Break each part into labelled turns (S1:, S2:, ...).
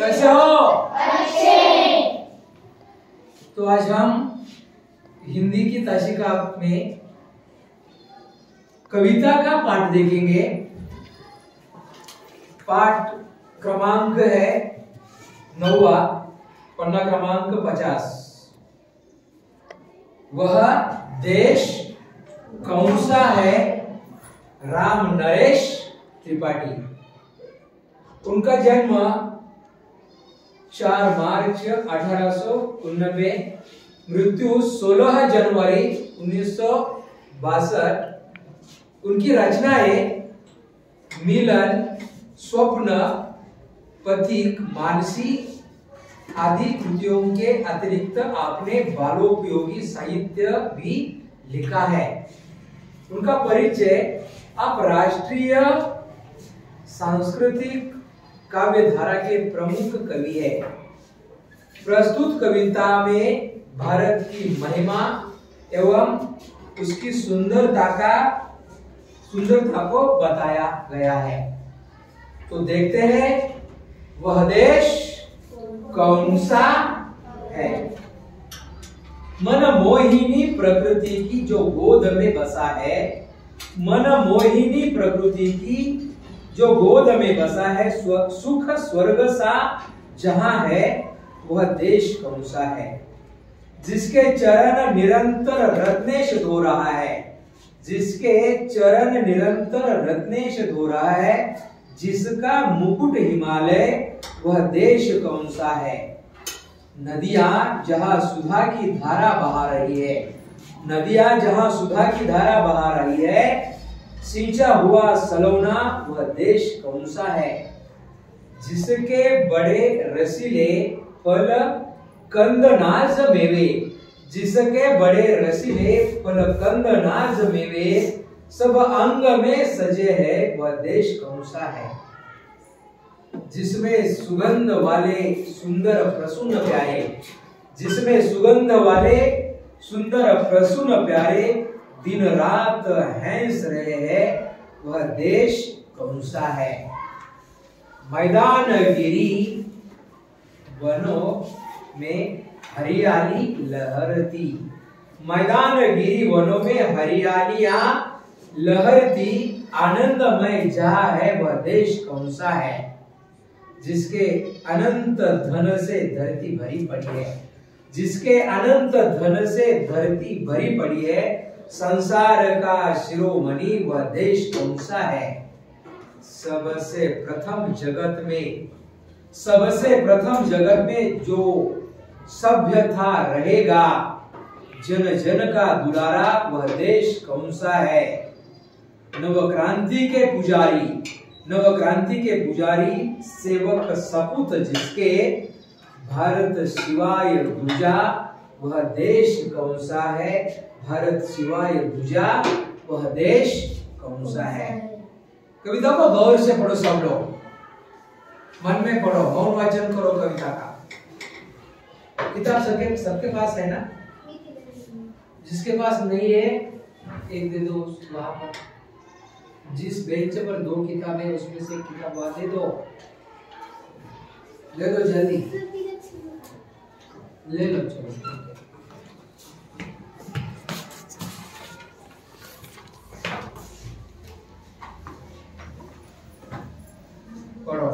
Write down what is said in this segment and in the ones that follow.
S1: कैसे हो?
S2: अच्छे।
S1: तो आज हम हिंदी की ताशिका में कविता का पाठ देखेंगे। पाठ क्रमांक है 9वां, पन्ना क्रमांक 50। वह देश कौन सा है? राम नरेश त्रिपाठी। उनका जन्म 4 मार्च 1889, मृत्यु 16 जनवरी 1962। उनकी रचनाएं मिलन, स्वप्न, पथिक, मानसी आदि कृतियों के अतिरिक्त आपने बालोपयोगी साहित्य भी लिखा है। उनका परिचय: आप राष्ट्रीय सांस्कृतिक काव्य धारा के प्रमुख कवि है। प्रस्तुत कविता में भारत की महिमा एवं उसकी सुंदरता को बताया गया है। तो देखते हैं वह देश कौन सा है। मनमोहिनी प्रकृति की जो गोद में बसा है, मनमोहिनी प्रकृति की जो गोद में बसा है, सुख स्वर्ग सा जहां है, वह देश कौन सा है। जिसके चरण निरंतर रत्नेश धो रहा है, जिसके चरण निरंतर रत्नेश धो रहा है, जिसका मुकुट हिमालय, वह देश कौन सा है। नदियां जहां सुधा की धारा बहा रही है, नदियां जहां सुधा की धारा बहा रही है, सींचा हुआ सलोना, वह देश कौन सा है। जिसके बड़े रसीले फल कंद नाज मेवे, जिसके बड़े रसीले फल कंद नाज मेवे सब अंग में सजे है, वह देश कौन सा है। जिसमें सुगंध वाले सुंदर प्रसून प्यारे, जिसमें सुगंध वाले सुंदर प्रसून प्यारे दिन रात हंस रहे हैं, वह देश कौन सा है। मैदान गिरी वनों में हरियाली लहरती, मैदान गिरी वनों में हरियालियां लहरती आनंदमय जहां है, वह देश कौन सा है। जिसके अनंत धन से धरती भरी पड़ी है, जिसके अनंत धन से धरती भरी पड़ी है, संसार का शिरोमणि, वह देश कौन सा है। सबसे प्रथम जगत में, सबसे प्रथम जगत में जो सभ्य था रहेगा, जन जन का दुलारा, वह देश कौन सा है। नवक्रांति के पुजारी, नवक्रांति के पुजारी सेवक सपूत जिसके, भारत शिवाय दूजा, वह देश कौन सा है। भारत शिवाय दूजा, वह देश कौन सा है। कविता को गौर से पढ़ो सब लोग, मन में पढ़ो, मौन वाचन करो कविता का। किताब सबके पास है ना? जिसके पास नहीं है एक दे दो, वहां पर जिस बेंच पर 2 किताबें है उसमें से एक किताब वहां दे दो, ले दो जल्दी, ले लो चलो। पढ़ो।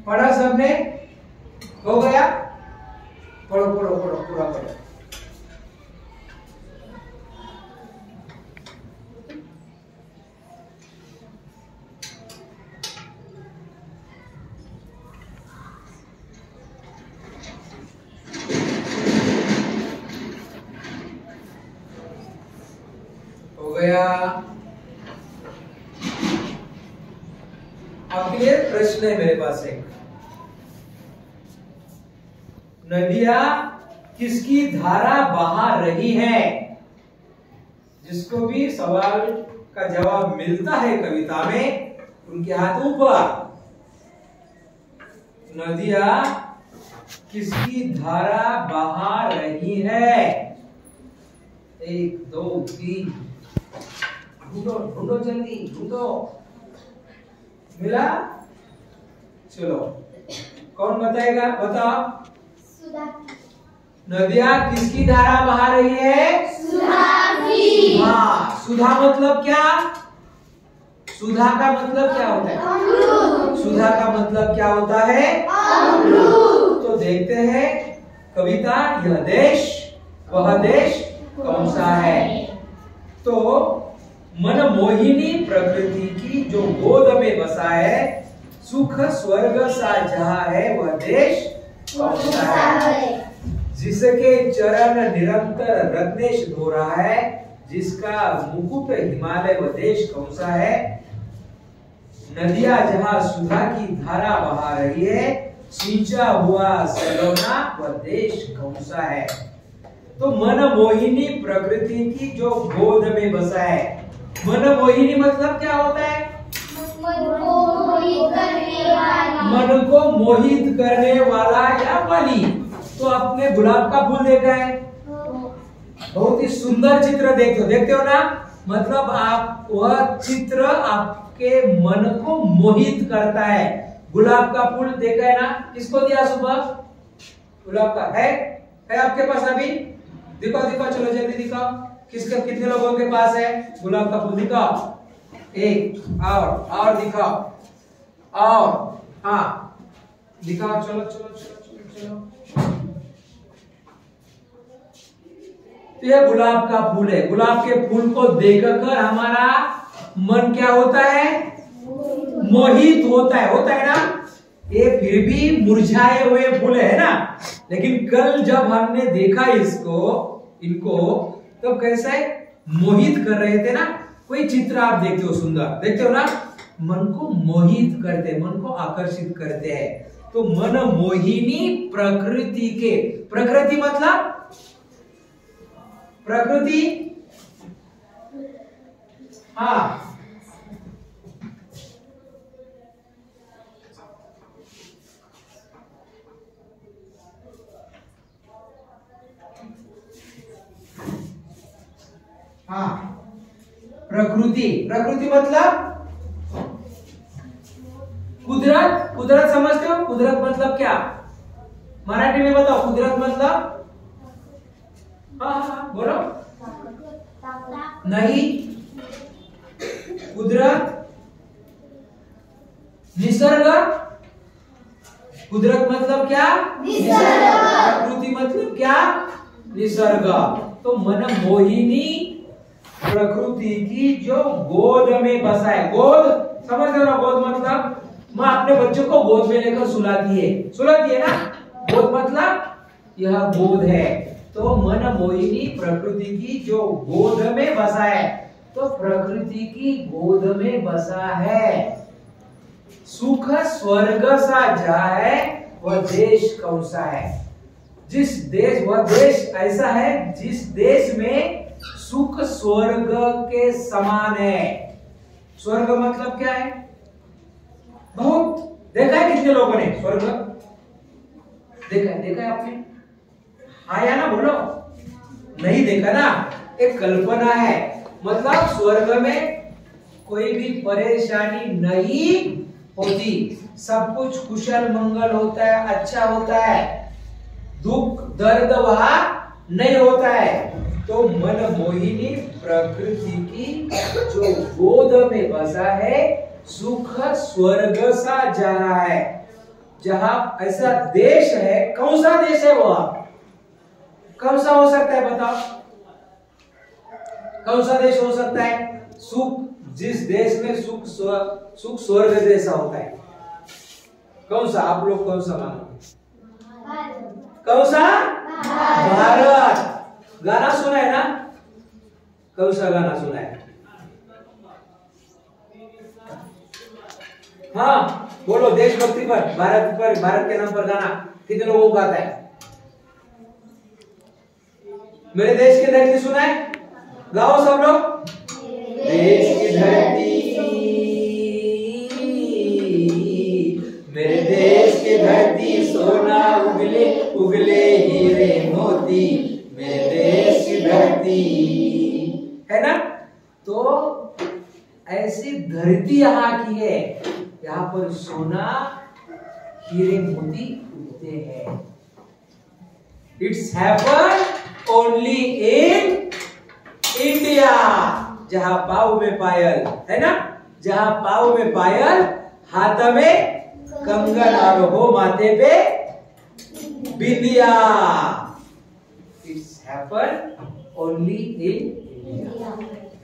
S1: पढ़ा सबने? हो गया? पढ़ो पढ़ो पढ़ो, पूरा पढ़ो। गया। आपके लिए प्रश्न है मेरे पास एक, नदियां किसकी धारा बहा रही है? जिसको भी सवाल का जवाब मिलता है कविता में उनके हाथ ऊपर। नदियां किसकी धारा बहा रही है? 1 2 3 ढूंढो ढूंढो जल्दी ढूंढो। मिला? चलो कौन बताएगा? बताओ।
S2: सुधा।
S1: नदियां किसकी धारा बहा रही है?
S2: सुधा की।
S1: हाँ, सुधा मतलब क्या? सुधा का मतलब क्या होता है?
S2: अमृत।
S1: सुधा का मतलब क्या होता है?
S2: अमृत।
S1: तो देखते हैं कविता, यह देश वह देश कौन सा है? तो मनमोहिनी प्रकृति की जो गोद में बसा है, सुख स्वर्ग सा जहां है, वह देश कौन सा है? जिसके चरण निरंतर रत्नेश धो रहा है, जिसका मुकुट हिमालय, वह देश कौन सा है? नदियां जहां सुधा की धारा बहा रही है, सींचा हुआ सलोना, वह देश कौन सा है? तो मनमोहिनी प्रकृति की जो गोद में बसा है, मनमोहिनी मतलब क्या होता है? मन को मोहित करने वाला या वाली। तो आपने गुलाब का फूल देखा है, बहुत ही सुंदर चित्र देखते हो ना? मतलब आप वह चित्र आपके मन को मोहित करता है। गुलाब का फूल देखा है ना? किसको दिया सुबह? गुलाब का है आपके पास अभी? दिखाओ दिखाओ, चलो जल्दी दिखाओ। कितने लोगों के पास है गुलाब का फूल? दिखाओ। एक और दिखाओ, और हाँ दिखाओ, चलो चलो चलो चलो चलो। तो यह गुलाब का फूल है। गुलाब के फूल को देखकर हमारा मन क्या होता है? मोहित होता है ना? ये फिर भी मुरझाए हुए फूल है ना, लेकिन कल जब हमने देखा इनको तो कैसे मोहित कर रहे थे ना? कोई चित्र आप देखते हो, सुंदर देखते हो ना, मन को मोहित करते, मन को आकर्षित करते हैं। तो मन मोहिनी प्रकृति के, प्रकृति मतलब प्रकृति, हाँ हाँ, प्रकृति मतलब कुदरत। कुदरत समझते हो? कुदरत मतलब क्या? मराठी में बताओ, कुदरत मतलब? हाँ बोलो। नहीं, कुदरत निसर्ग। कुदरत मतलब क्या?
S2: निसर्ग।
S1: प्रकृति मतलब क्या? निसर्ग। तो मनमोहिनी प्रकृति की जो गोद में बसा है, गोद समझ रहे हो? गोद मतलब माँ अपने बच्चों को गोद में लेकर सुलाती है ना? गोद मतलब यह गोद है। तो मनमोहिनी प्रकृति की जो गोद में बसा है, तो प्रकृति की गोद में बसा है, सुख स्वर्ग सा जहां है, वह देश कौन सा है? वह देश ऐसा है जिस देश में सुख स्वर्ग के समान है। स्वर्ग मतलब क्या है? बहुत देखा है कितने लोगों ने स्वर्ग देखा है आपने? हाँ या ना बोलो। नहीं देखा ना? एक कल्पना है। मतलब स्वर्ग में कोई भी परेशानी नहीं होती, सब कुछ कुशल मंगल होता है, अच्छा होता है, दुख दर्द वहां नहीं होता है। तो मनमोहिनी प्रकृति की जो गोद में बसा है, सुख स्वर्ग सा जा रहा है, जहां ऐसा देश है। कौन सा देश है वह? कौन सा हो सकता है बताओ? कौन सा देश हो सकता है? जिस देश में सुख स्वर्ग जैसा होता है, कौन सा? आप लोग कौन सा मानो? कौन सा? भारत। गाना सुना है ना? कौन सा गाना सुना है? हाँ बोलो, देशभक्ति पर, भारत के नाम पर गाना कितने लोगों को आता है? मेरे देश की धरती सुना है? गाओ सब लोग। देश की धरती, मेरे देश की धरती, सोना उगले उगले हीरे मोती, मेरे देश की धरती, है ना? तो ऐसी धरती यहाँ की है, यहाँ पर सोना हीरे मोती उगते हैं। It's happen only in India, जहां पाँव में पायल, है ना? जहां पाँव में पायल, हाथ में कंगन और हो माथे पे बिंदिया। It's happen only in India.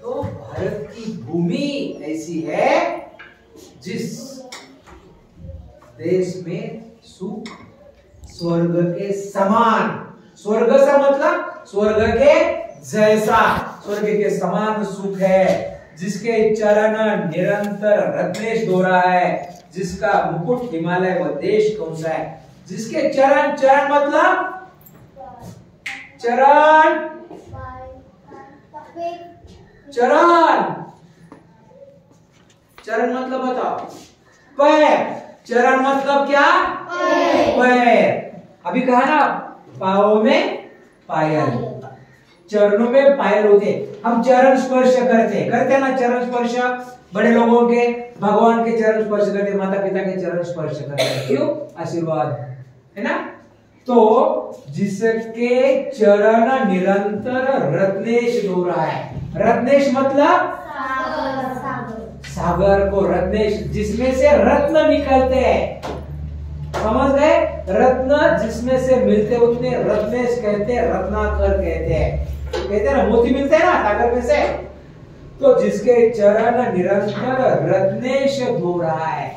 S1: तो भारत की भूमि ऐसी है जिस देश में सुख स्वर्ग के समान, स्वर्ग से मतलब स्वर्ग के जैसा, स्वर्ग के समान सुख है, जिसके चरण निरंतर रत्नेश दोहरा है, जिसका मुकुट हिमालय व देश कौन सा है? जिसके चरण, चरण मतलब चरण, चरण, चरण मतलब बताओ। पैर, चरण मतलब क्या? पैर। अभी कहा ना पाँव में पायल, चरणों में पायल होते, हम चरण स्पर्श करते ना, चरण स्पर्श बड़े लोगों के, भगवान के चरण स्पर्श करते, माता पिता के चरण स्पर्श करते, क्यों? आशीर्वाद, है ना? तो जिसके चरण निरंतर रत्नेश दोहरा है, रत्नेश मतलब सागर को रत्नेश, जिसमें से रत्न निकलते हैं, समझ गए? रत्न जिसमें से मिलते उतने रत्नेश कहते हैं, रत्नाकर कहते हैं, कहते हैं ना, मोती मिलते हैं ना सागर में से। तो जिसके चरण निरंतर रत्नेश धो रहा है।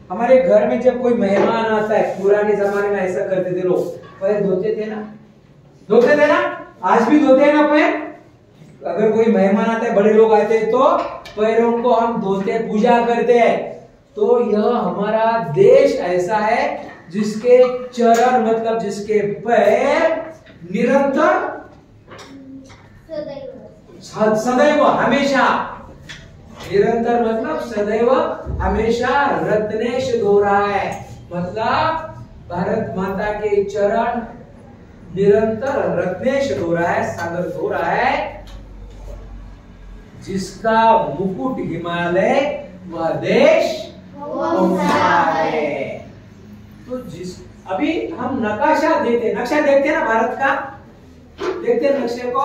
S1: हमारे घर में जब कोई मेहमान आता है, पुराने जमाने में ऐसा करते थे लोग, पैर धोते थे ना, धोते थे ना, आज भी धोते हैं ना पैर। अगर कोई मेहमान आता है, बड़े लोग आते हैं, तो पैरों को हम धोते, पूजा करते हैं। तो यह हमारा देश ऐसा है जिसके चरण मतलब जिसके पैर निरंतर सदैव हमेशा, निरंतर मतलब सदैव हमेशा रत्नेश धो रहा है, मतलब भारत माता के चरण निरंतर रत्नेश धो रहा है, सागर धो रहा है, जिसका मुकुट हिमालय वह देश कौन सा है? तो जिस अभी हम नक्शा देखते हैं ना भारत का, देखते हैं नक्शे को,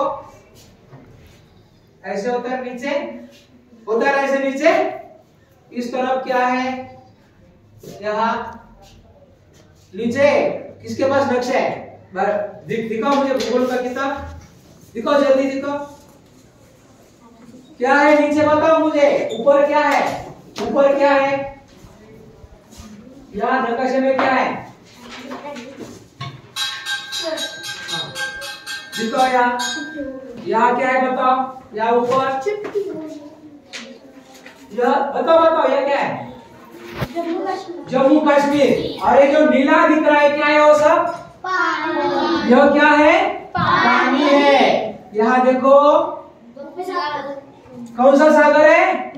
S1: ऐसे होता है, नीचे होता है ऐसे, नीचे इस तरफ क्या है? यहाँ नीचे किसके पास नक्शा है? दिखाओ मुझे भूगोल का किताब, दिखाओ जल्दी दिखाओ, क्या है नीचे बताओ मुझे। ऊपर क्या है? ऊपर क्या है? यहाँ नक्शे में क्या है? दिखाओ यहाँ क्या है बताओ, यहाँ ऊपर यह बताओ यह क्या है? जम्मू कश्मीर। और ये जो नीला दिख रहा है क्या है? वो सब पानी। यह क्या है? पानी है। यहाँ देखो कौन सा सागर है?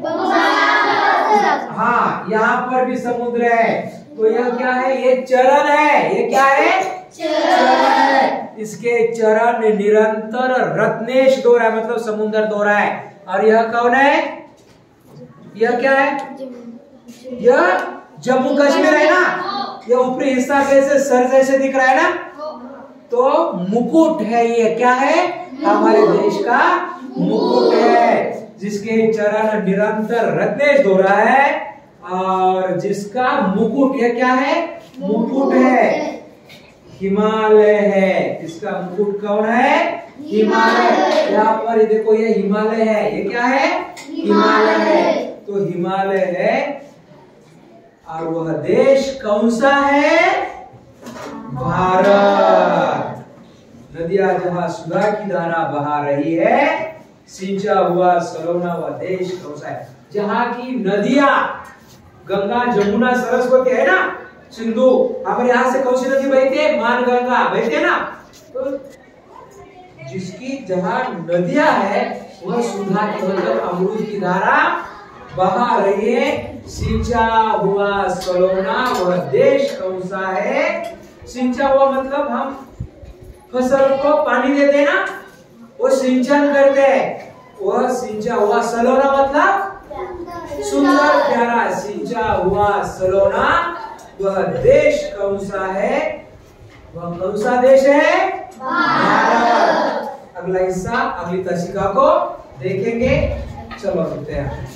S1: हाँ, यहाँ पर भी समुद्र है। तो यह क्या है? ये चरण है। ये क्या है? चरण है। इसके चरण निरंतर रत्नेश दो रहा है, मतलब समुद्र दो रहा है। और यह कौन है? यह क्या है? यह जम्मू कश्मीर है ना। यह ऊपरी हिस्सा कैसे सर जैसे दिख रहा है ना, तो मुकुट है। ये क्या है? हमारे देश का मुकुट है, जिसके चरण निरंतर रत्नेश दो रहा है और जिसका मुकुट, यह क्या है? मुकुट है, हिमालय है। इसका मुकुट कौन है? हिमालय। यहाँ पर देखो ये हिमालय है। ये क्या है? हिमालय है। तो हिमालय है और वह देश कौन सा है? भारत। नदियां जहां सुधा की धारा बहा रही है, सिंचा हुआ सलोना वह देश कौन सा है? जहां की नदियां गंगा, जमुना, सरस्वती है ना, सिंधु, हमारे यहाँ से कौन सी नदी बहती है? मानगंगा बहती है ना। तो जिसकी जहाँ नदियां है वह सुधा की मतलब अमृत की धारा बहा रही है। सिंचा हुआ सलोना वह देश कौन सा है? सिंचा हुआ मतलब हम फसल को पानी देते हैं ना, वो सिंचन करते हैं, वह सिंचा हुआ। सलोना मतलब सुंदर प्यारा, सिंचा हुआ सलोना वह देश कौन सा है? वह कौन सा देश है? भारत। अगला हिस्सा अगली तसिका को देखेंगे। चलो देखते हैं।